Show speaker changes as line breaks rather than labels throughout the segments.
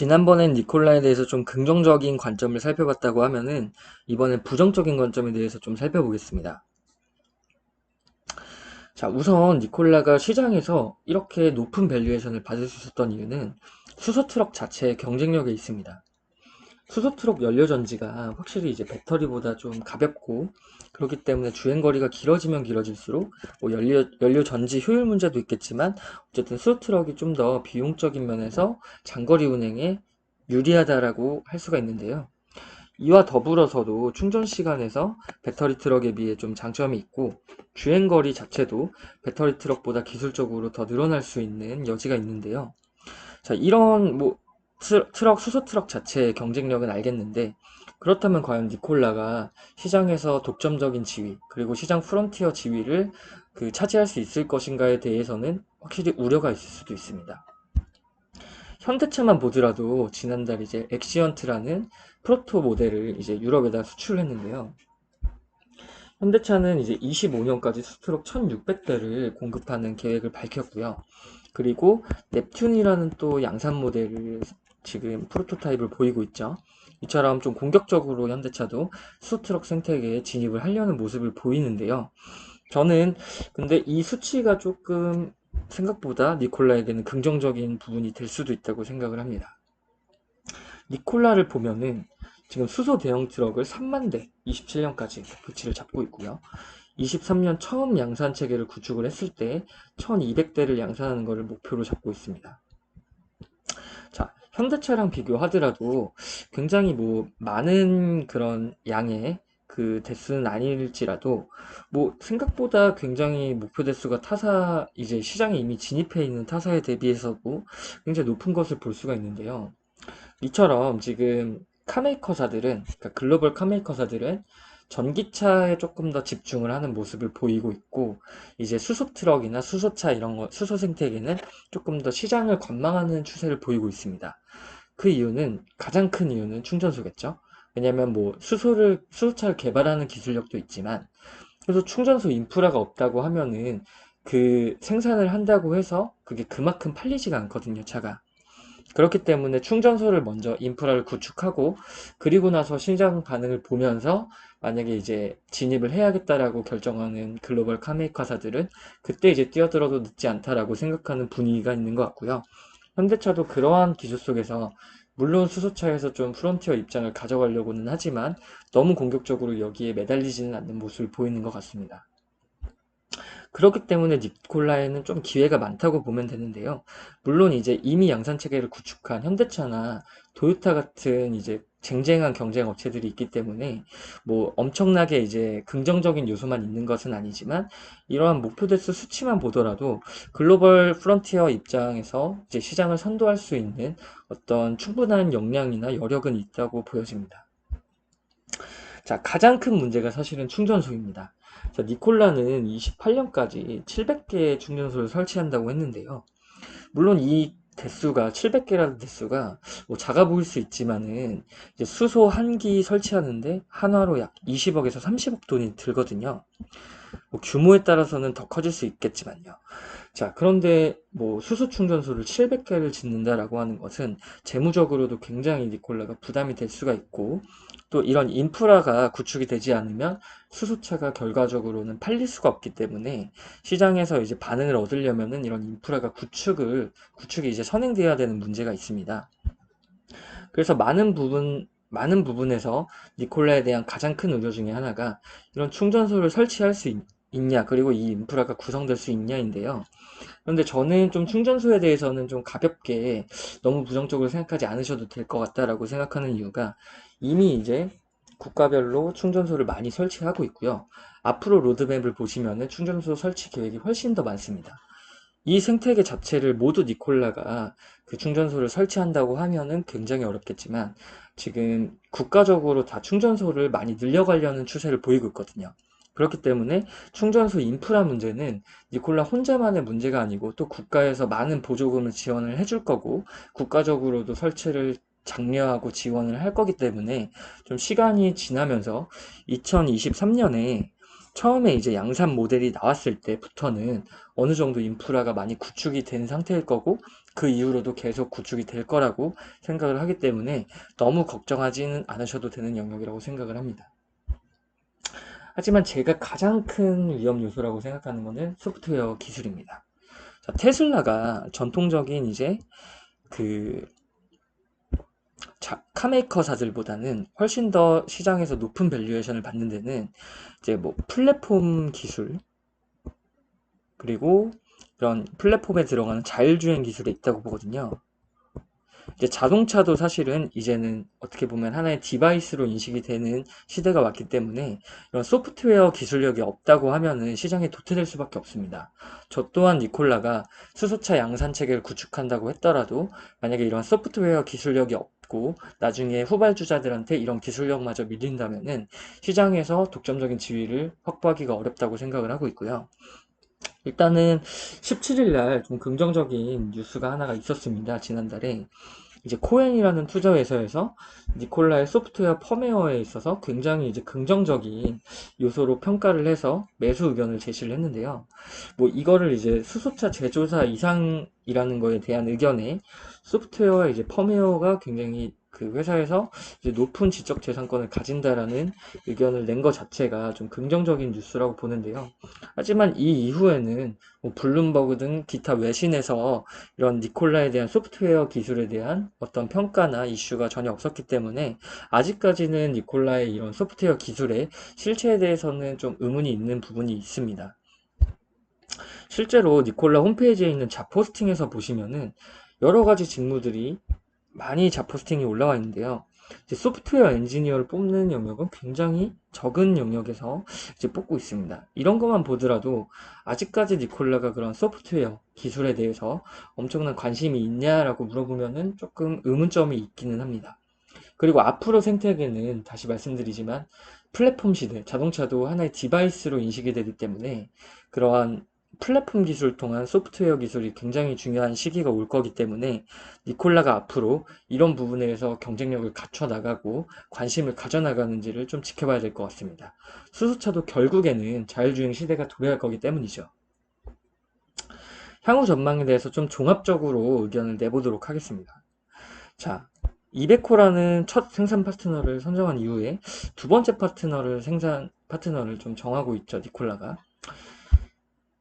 지난번엔 니콜라에 대해서 좀 긍정적인 관점을 살펴봤다고 하면은 이번엔 부정적인 관점에 대해서 좀 살펴보겠습니다. 자, 우선 니콜라가 시장에서 이렇게 높은 밸류에이션을 받을 수 있었던 이유는 수소 트럭 자체의 경쟁력에 있습니다. 수소 트럭 연료 전지가 확실히 이제 배터리보다 좀 가볍고 그렇기 때문에 주행 거리가 길어지면 길어질수록 뭐 연료 전지 효율 문제도 있겠지만 어쨌든 수소 트럭이 좀 더 비용적인 면에서 장거리 운행에 유리하다라고 할 수가 있는데요. 이와 더불어서도 충전 시간에서 배터리 트럭에 비해 좀 장점이 있고 주행 거리 자체도 배터리 트럭보다 기술적으로 더 늘어날 수 있는 여지가 있는데요. 자, 이런 뭐 수소 트럭 자체의 경쟁력은 알겠는데 그렇다면 과연 니콜라가 시장에서 독점적인 지위 그리고 시장 프론티어 지위를 차지할 수 있을 것인가에 대해서는 확실히 우려가 있을 수도 있습니다. 현대차만 보더라도 지난달 이제 엑시언트라는 프로토 모델을 이제 유럽에다 수출했는데요. 현대차는 이제 25년까지 수트럭 1600대를 공급하는 계획을 밝혔고요. 그리고 넵튠이라는 또 양산 모델을 지금 프로토타입을 보이고 있죠. 이처럼 좀 공격적으로 현대차도 수트럭 생태계에 진입을 하려는 모습을 보이는데요. 저는 근데 이 수치가 조금 생각보다 니콜라에게는 긍정적인 부분이 될 수도 있다고 생각을 합니다. 니콜라를 보면은 지금 수소 대형 트럭을 3만 대 27년까지 목표치를 잡고 있고요. 23년 처음 양산 체계를 구축을 했을 때 1200대를 양산하는 것을 목표로 잡고 있습니다. 자, 현대차랑 비교하더라도 굉장히 뭐 많은 그런 양의 대수는 아닐지라도 뭐 생각보다 굉장히 목표 대수가 타사 이제 시장에 이미 진입해 있는 타사에 대비해서도 굉장히 높은 것을 볼 수가 있는데요. 이처럼 지금 카메이커사들은, 그러니까 글로벌 카메이커사들은 전기차에 조금 더 집중을 하는 모습을 보이고 있고, 이제 수소 트럭이나 수소차 이런 거, 수소 생태계는 조금 더 시장을 관망하는 추세를 보이고 있습니다. 그 이유는, 가장 큰 이유는 충전소겠죠? 왜냐면 뭐, 수소차를 개발하는 기술력도 있지만, 그래서 충전소 인프라가 없다고 하면은, 생산을 한다고 해서 그게 그만큼 팔리지가 않거든요, 차가. 그렇기 때문에 충전소를 먼저 인프라를 구축하고 그리고 나서 시장 반응을 보면서 만약에 이제 진입을 해야겠다라고 결정하는 글로벌 카메이카사들은 그때 이제 뛰어들어도 늦지 않다라고 생각하는 분위기가 있는 것 같고요. 현대차도 그러한 기조 속에서 물론 수소차에서 좀 프론티어 입장을 가져가려고는 하지만 너무 공격적으로 여기에 매달리지는 않는 모습을 보이는 것 같습니다. 그렇기 때문에 니콜라에는 좀 기회가 많다고 보면 되는데요. 물론 이제 이미 양산 체계를 구축한 현대차나 도요타 같은 이제 쟁쟁한 경쟁 업체들이 있기 때문에 뭐 엄청나게 이제 긍정적인 요소만 있는 것은 아니지만 이러한 목표 대수 수치만 보더라도 글로벌 프론티어 입장에서 이제 시장을 선도할 수 있는 어떤 충분한 역량이나 여력은 있다고 보여집니다. 자, 가장 큰 문제가 사실은 충전소입니다. 자, 니콜라는 28년까지 700개의 충전소를 설치한다고 했는데요. 물론 이 대수가 700개라는 대수가 뭐 작아 보일 수 있지만은 이제 수소 한 기 설치하는데 한화로 약 20억에서 30억 돈이 들거든요. 뭐 규모에 따라서는 더 커질 수 있겠지만요. 자, 그런데 뭐 수소 충전소를 700개를 짓는다라고 하는 것은 재무적으로도 굉장히 니콜라가 부담이 될 수가 있고 또 이런 인프라가 구축이 되지 않으면 수소차가 결과적으로는 팔릴 수가 없기 때문에 시장에서 이제 반응을 얻으려면은 이런 인프라가 구축이 이제 선행되어야 되는 문제가 있습니다. 그래서 많은 부분에서 니콜라에 대한 가장 큰 우려 중에 하나가 이런 충전소를 설치할 수 있냐, 그리고 이 인프라가 구성될 수 있냐인데요. 그런데 저는 좀 충전소에 대해서는 좀 가볍게 너무 부정적으로 생각하지 않으셔도 될 것 같다라고 생각하는 이유가 이미 이제 국가별로 충전소를 많이 설치하고 있고요. 앞으로 로드맵을 보시면은 충전소 설치 계획이 훨씬 더 많습니다. 이 생태계 자체를 모두 니콜라가 충전소를 설치한다고 하면은 굉장히 어렵겠지만 지금 국가적으로 다 충전소를 많이 늘려가려는 추세를 보이고 있거든요. 그렇기 때문에 충전소 인프라 문제는 니콜라 혼자만의 문제가 아니고 또 국가에서 많은 보조금을 지원을 해줄 거고 국가적으로도 설치를 장려하고 지원을 할 거기 때문에 좀 시간이 지나면서 2023년에 처음에 이제 양산 모델이 나왔을 때부터는 어느 정도 인프라가 많이 구축이 된 상태일 거고, 그 이후로도 계속 구축이 될 거라고 생각을 하기 때문에 너무 걱정하지는 않으셔도 되는 영역이라고 생각을 합니다. 하지만 제가 가장 큰 위험 요소라고 생각하는 것은 소프트웨어 기술입니다. 자, 테슬라가 전통적인 이제 그 카메이커사들보다는 훨씬 더 시장에서 높은 밸류에이션을 받는 데는 이제 뭐 플랫폼 기술, 그리고 이런 플랫폼에 들어가는 자율주행 기술이 있다고 보거든요. 이제 자동차도 사실은 이제는 어떻게 보면 하나의 디바이스로 인식이 되는 시대가 왔기 때문에 이런 소프트웨어 기술력이 없다고 하면은 시장에 도태될 수밖에 없습니다. 저 또한 니콜라가 수소차 양산 체계를 구축한다고 했더라도 만약에 이런 소프트웨어 기술력이 없고 나중에 후발주자들한테 이런 기술력마저 밀린다면은 시장에서 독점적인 지위를 확보하기가 어렵다고 생각을 하고 있고요. 일단은 17일 날 좀 긍정적인 뉴스가 하나가 있었습니다. 지난달에 이제 코엔이라는 투자 회사에서 니콜라의 소프트웨어 펌웨어에 있어서 굉장히 이제 긍정적인 요소로 평가를 해서 매수 의견을 제시를 했는데요. 뭐 이거를 이제 수소차 제조사 이상이라는 거에 대한 의견에 소프트웨어와 이제 펌웨어가 굉장히 그 회사에서 이제 높은 지적 재산권을 가진다라는 의견을 낸 것 자체가 좀 긍정적인 뉴스라고 보는데요. 하지만 이 이후에는 뭐 블룸버그 등 기타 외신에서 이런 니콜라에 대한 소프트웨어 기술에 대한 어떤 평가나 이슈가 전혀 없었기 때문에 아직까지는 니콜라의 이런 소프트웨어 기술의 실체에 대해서는 좀 의문이 있는 부분이 있습니다. 실제로 니콜라 홈페이지에 있는 자포스팅에서 보시면은 여러 가지 직무들이 많이 자포스팅이 올라와 있는데요. 이제 소프트웨어 엔지니어를 뽑는 영역은 굉장히 적은 영역에서 이제 뽑고 있습니다. 이런 것만 보더라도 아직까지 니콜라가 그런 소프트웨어 기술에 대해서 엄청난 관심이 있냐라고 물어보면은 조금 의문점이 있기는 합니다. 그리고 앞으로 생태계는 다시 말씀드리지만 플랫폼 시대, 자동차도 하나의 디바이스로 인식이 되기 때문에 그러한 플랫폼 기술을 통한 소프트웨어 기술이 굉장히 중요한 시기가 올 거기 때문에 니콜라가 앞으로 이런 부분에서 경쟁력을 갖춰 나가고 관심을 가져 나가는지를 좀 지켜봐야 될 것 같습니다. 수소차도 결국에는 자율주행 시대가 도래할 거기 때문이죠. 향후 전망에 대해서 좀 종합적으로 의견을 내보도록 하겠습니다. 자, 이베코라는 첫 생산 파트너를 선정한 이후에 두 번째 생산 파트너를 좀 정하고 있죠, 니콜라가.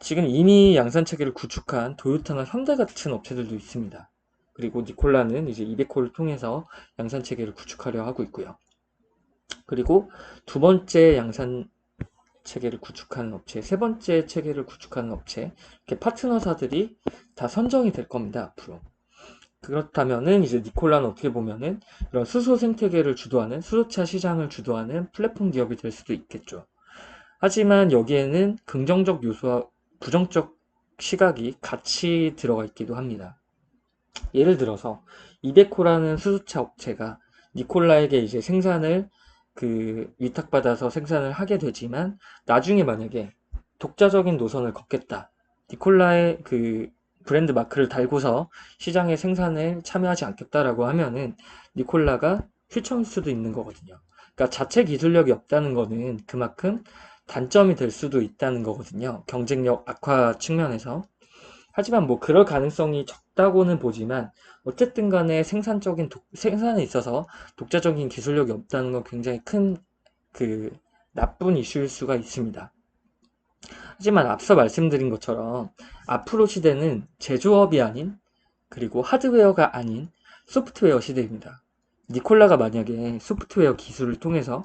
지금 이미 양산 체계를 구축한 도요타나 현대 같은 업체들도 있습니다. 그리고 니콜라는 이제 이베코를 통해서 양산 체계를 구축하려 하고 있고요. 그리고 두 번째 양산 체계를 구축하는 업체, 세 번째 체계를 구축하는 업체, 이렇게 파트너사들이 다 선정이 될 겁니다, 앞으로. 그렇다면은 이제 니콜라는 어떻게 보면은 이런 수소 생태계를 주도하는 수소차 시장을 주도하는 플랫폼 기업이 될 수도 있겠죠. 하지만 여기에는 긍정적 요소와 부정적 시각이 같이 들어가 있기도 합니다. 예를 들어서 이베코라는 수소차 업체가 니콜라에게 이제 생산을 위탁받아서 생산을 하게 되지만 나중에 만약에 독자적인 노선을 걷겠다. 니콜라의 브랜드 마크를 달고서 시장의 생산에 참여하지 않겠다라고 하면은 니콜라가 휘청일 수도 있는 거거든요. 그러니까 자체 기술력이 없다는 거는 그만큼 단점이 될 수도 있다는 거거든요. 경쟁력 악화 측면에서. 하지만 뭐 그럴 가능성이 적다고는 보지만 어쨌든 간에 생산에 있어서 독자적인 기술력이 없다는 건 굉장히 큰 나쁜 이슈일 수가 있습니다. 하지만 앞서 말씀드린 것처럼 앞으로 시대는 제조업이 아닌 그리고 하드웨어가 아닌 소프트웨어 시대입니다. 니콜라가 만약에 소프트웨어 기술을 통해서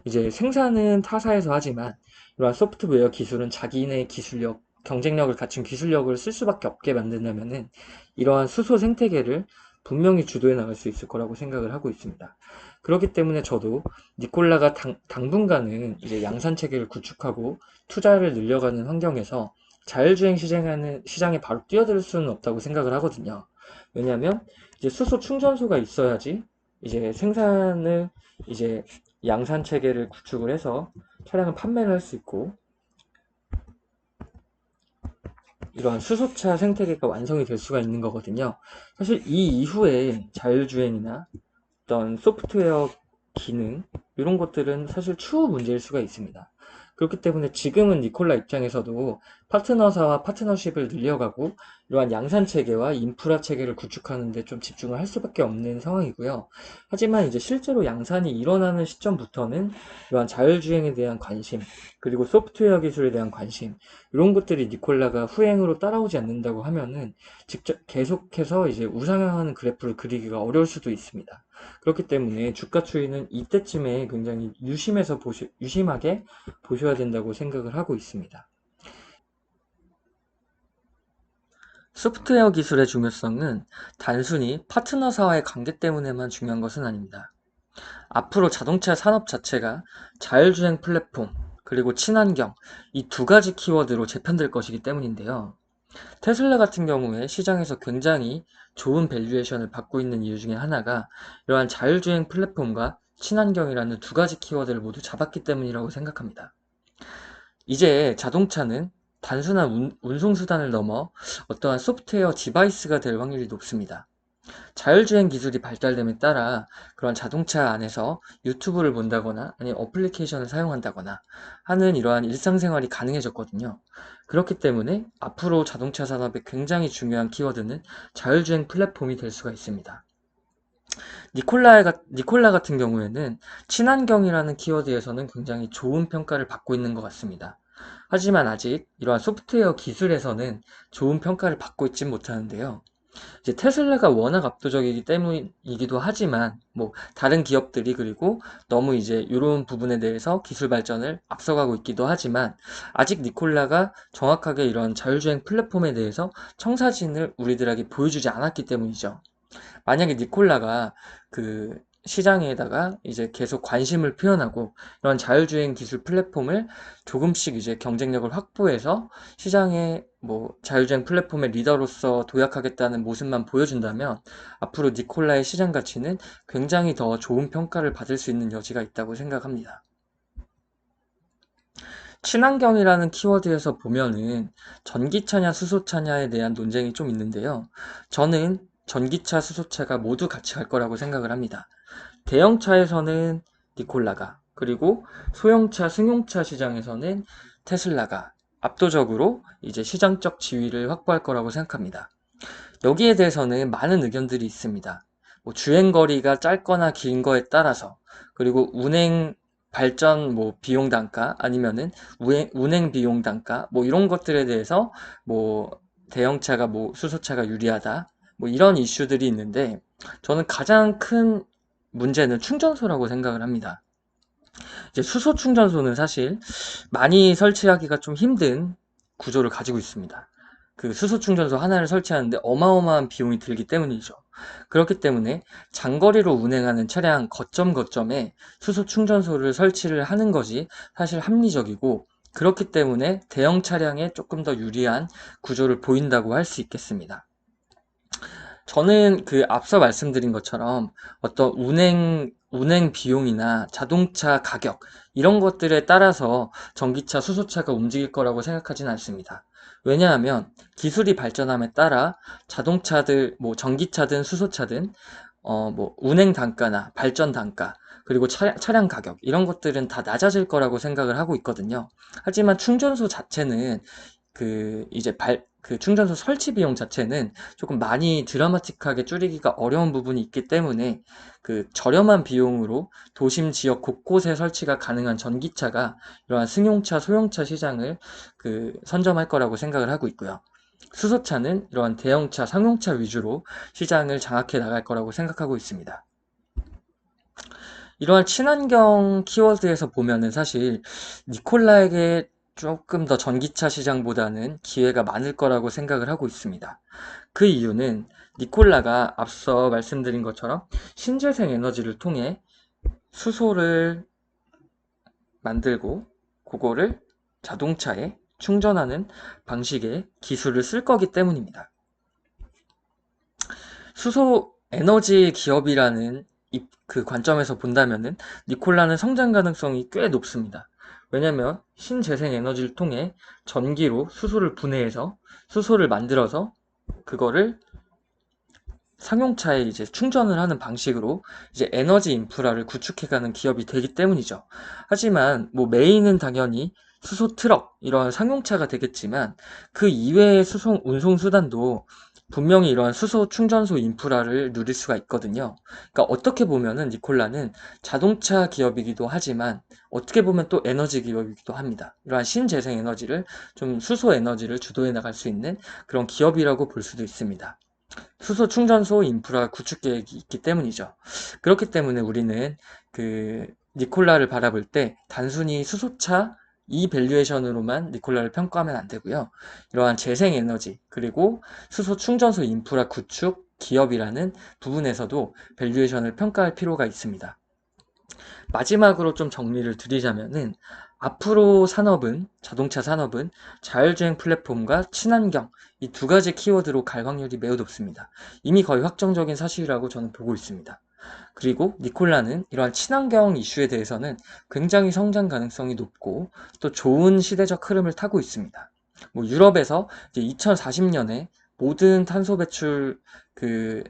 이제 생산은 타사에서 하지만 이러한 소프트웨어 기술은 자기네 기술력, 경쟁력을 갖춘 기술력을 쓸 수밖에 없게 만든다면은 이러한 수소 생태계를 분명히 주도해 나갈 수 있을 거라고 생각을 하고 있습니다. 그렇기 때문에 저도 니콜라가 당분간은 이제 양산 체계를 구축하고 투자를 늘려가는 환경에서 자율주행 시장에 바로 뛰어들 수는 없다고 생각을 하거든요. 왜냐하면 이제 수소 충전소가 있어야지 이제 생산을 이제 양산 체계를 구축을 해서 차량을 판매를 할 수 있고 이러한 수소차 생태계가 완성이 될 수가 있는 거거든요. 사실 이 이후에 자율주행이나 어떤 소프트웨어 기능 이런 것들은 사실 추후 문제일 수가 있습니다. 그렇기 때문에 지금은 니콜라 입장에서도 파트너사와 파트너십을 늘려가고 이러한 양산 체계와 인프라 체계를 구축하는 데 좀 집중을 할 수밖에 없는 상황이고요. 하지만 이제 실제로 양산이 일어나는 시점부터는 이러한 자율주행에 대한 관심, 그리고 소프트웨어 기술에 대한 관심, 이런 것들이 니콜라가 후행으로 따라오지 않는다고 하면은 직접 계속해서 이제 우상향하는 그래프를 그리기가 어려울 수도 있습니다. 그렇기 때문에 주가 추이는 이때쯤에 굉장히 유심하게 보셔야 된다고 생각을 하고 있습니다. 소프트웨어 기술의 중요성은 단순히 파트너사와의 관계 때문에만 중요한 것은 아닙니다. 앞으로 자동차 산업 자체가 자율주행 플랫폼, 그리고 친환경, 이 두 가지 키워드로 재편될 것이기 때문인데요. 테슬라 같은 경우에 시장에서 굉장히 좋은 밸류에이션을 받고 있는 이유 중에 하나가 이러한 자율주행 플랫폼과 친환경이라는 두 가지 키워드를 모두 잡았기 때문이라고 생각합니다. 이제 자동차는 단순한 운송수단을 넘어 어떠한 소프트웨어 디바이스가 될 확률이 높습니다. 자율주행 기술이 발달됨에 따라 그런 자동차 안에서 유튜브를 본다거나 아니면 어플리케이션을 사용한다거나 하는 이러한 일상생활이 가능해졌거든요. 그렇기 때문에 앞으로 자동차 산업의 굉장히 중요한 키워드는 자율주행 플랫폼이 될 수가 있습니다. 니콜라 같은 경우에는 친환경이라는 키워드에서는 굉장히 좋은 평가를 받고 있는 것 같습니다. 하지만 아직 이러한 소프트웨어 기술에서는 좋은 평가를 받고 있진 못하는데요. 이제 테슬라가 워낙 압도적이기 때문이기도 하지만 뭐 다른 기업들이 그리고 너무 이제 이런 부분에 대해서 기술 발전을 앞서가고 있기도 하지만 아직 니콜라가 정확하게 이런 자율주행 플랫폼에 대해서 청사진을 우리들에게 보여주지 않았기 때문이죠. 만약에 니콜라가 그 시장에다가 이제 계속 관심을 표현하고 이런 자율주행 기술 플랫폼을 조금씩 이제 경쟁력을 확보해서 시장에 뭐 자율주행 플랫폼의 리더로서 도약하겠다는 모습만 보여준다면 앞으로 니콜라의 시장 가치는 굉장히 더 좋은 평가를 받을 수 있는 여지가 있다고 생각합니다. 친환경이라는 키워드에서 보면은 전기차냐 수소차냐에 대한 논쟁이 좀 있는데요. 저는 전기차, 수소차가 모두 같이 갈 거라고 생각을 합니다. 대형차에서는 니콜라가, 그리고 소형차, 승용차 시장에서는 테슬라가 압도적으로 이제 시장적 지위를 확보할 거라고 생각합니다. 여기에 대해서는 많은 의견들이 있습니다. 뭐 주행거리가 짧거나 긴 거에 따라서, 그리고 운행 발전 뭐 비용 단가 아니면은 운행 비용 단가 뭐 이런 것들에 대해서 뭐 대형차가 뭐 수소차가 유리하다 뭐 이런 이슈들이 있는데 저는 가장 큰 문제는 충전소라고 생각을 합니다. 이제 수소 충전소는 사실 많이 설치하기가 좀 힘든 구조를 가지고 있습니다. 그 수소 충전소 하나를 설치하는데 어마어마한 비용이 들기 때문이죠. 그렇기 때문에 장거리로 운행하는 차량 거점에 수소 충전소를 설치를 하는 것이 사실 합리적이고 그렇기 때문에 대형 차량에 조금 더 유리한 구조를 보인다고 할 수 있겠습니다. 저는 그 앞서 말씀드린 것처럼 어떤 운행 비용이나 자동차 가격, 이런 것들에 따라서 전기차, 수소차가 움직일 거라고 생각하진 않습니다. 왜냐하면 기술이 발전함에 따라 자동차들, 뭐 전기차든 수소차든, 뭐 운행 단가나 발전 단가, 그리고 차량 가격, 이런 것들은 다 낮아질 거라고 생각을 하고 있거든요. 하지만 충전소 자체는 그 충전소 설치 비용 자체는 조금 많이 드라마틱하게 줄이기가 어려운 부분이 있기 때문에 그 저렴한 비용으로 도심 지역 곳곳에 설치가 가능한 전기차가 이러한 승용차, 소형차 시장을 선점할 거라고 생각을 하고 있고요. 수소차는 이러한 대형차, 상용차 위주로 시장을 장악해 나갈 거라고 생각하고 있습니다. 이러한 친환경 키워드에서 보면은 사실 니콜라에게 조금 더 전기차 시장보다는 기회가 많을 거라고 생각을 하고 있습니다. 그 이유는 니콜라가 앞서 말씀드린 것처럼 신재생 에너지를 통해 수소를 만들고 그거를 자동차에 충전하는 방식의 기술을 쓸 거기 때문입니다. 수소 에너지 기업이라는 그 관점에서 본다면은 니콜라는 성장 가능성이 꽤 높습니다. 왜냐면 신재생 에너지를 통해 전기로 수소를 분해해서 수소를 만들어서 그거를 상용차에 이제 충전을 하는 방식으로 이제 에너지 인프라를 구축해가는 기업이 되기 때문이죠. 하지만 뭐 메인은 당연히 수소 트럭 이런 상용차가 되겠지만 그 이외의 수송 운송 수단도 분명히 이러한 수소 충전소 인프라를 누릴 수가 있거든요. 그러니까 어떻게 보면은 니콜라는 자동차 기업이기도 하지만 어떻게 보면 또 에너지 기업이기도 합니다. 이러한 신재생 에너지를 좀 수소 에너지를 주도해 나갈 수 있는 그런 기업이라고 볼 수도 있습니다. 수소 충전소 인프라 구축 계획이 있기 때문이죠. 그렇기 때문에 우리는 그 니콜라를 바라볼 때 단순히 수소차 이 밸류에이션으로만 니콜라를 평가하면 안 되고요. 이러한 재생에너지 그리고 수소 충전소 인프라 구축 기업이라는 부분에서도 밸류에이션을 평가할 필요가 있습니다. 마지막으로 좀 정리를 드리자면은 앞으로 산업은 자동차 산업은 자율주행 플랫폼과 친환경 이 두 가지 키워드로 갈 확률이 매우 높습니다. 이미 거의 확정적인 사실이라고 저는 보고 있습니다. 그리고 니콜라는 이러한 친환경 이슈에 대해서는 굉장히 성장 가능성이 높고 또 좋은 시대적 흐름을 타고 있습니다. 뭐 유럽에서 이제 2040년에 모든 탄소 배출 그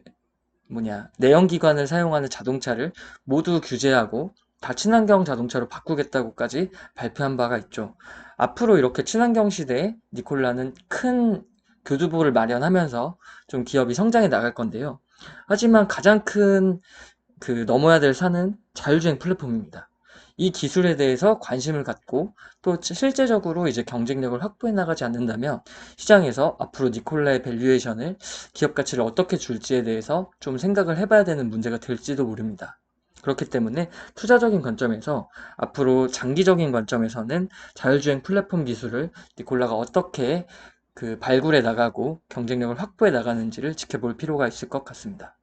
내연기관을 사용하는 자동차를 모두 규제하고 다 친환경 자동차로 바꾸겠다고까지 발표한 바가 있죠. 앞으로 이렇게 친환경 시대에 니콜라는 큰 교두보를 마련하면서 좀 기업이 성장해 나갈 건데요. 하지만 가장 큰 넘어야 될 산은 자율주행 플랫폼입니다. 이 기술에 대해서 관심을 갖고 또 실제적으로 이제 경쟁력을 확보해 나가지 않는다면 시장에서 앞으로 니콜라의 밸류에이션을 기업 가치를 어떻게 줄지에 대해서 좀 생각을 해봐야 되는 문제가 될지도 모릅니다. 그렇기 때문에 투자적인 관점에서 앞으로 장기적인 관점에서는 자율주행 플랫폼 기술을 니콜라가 어떻게 발굴해 나가고 경쟁력을 확보해 나가는지를 지켜볼 필요가 있을 것 같습니다.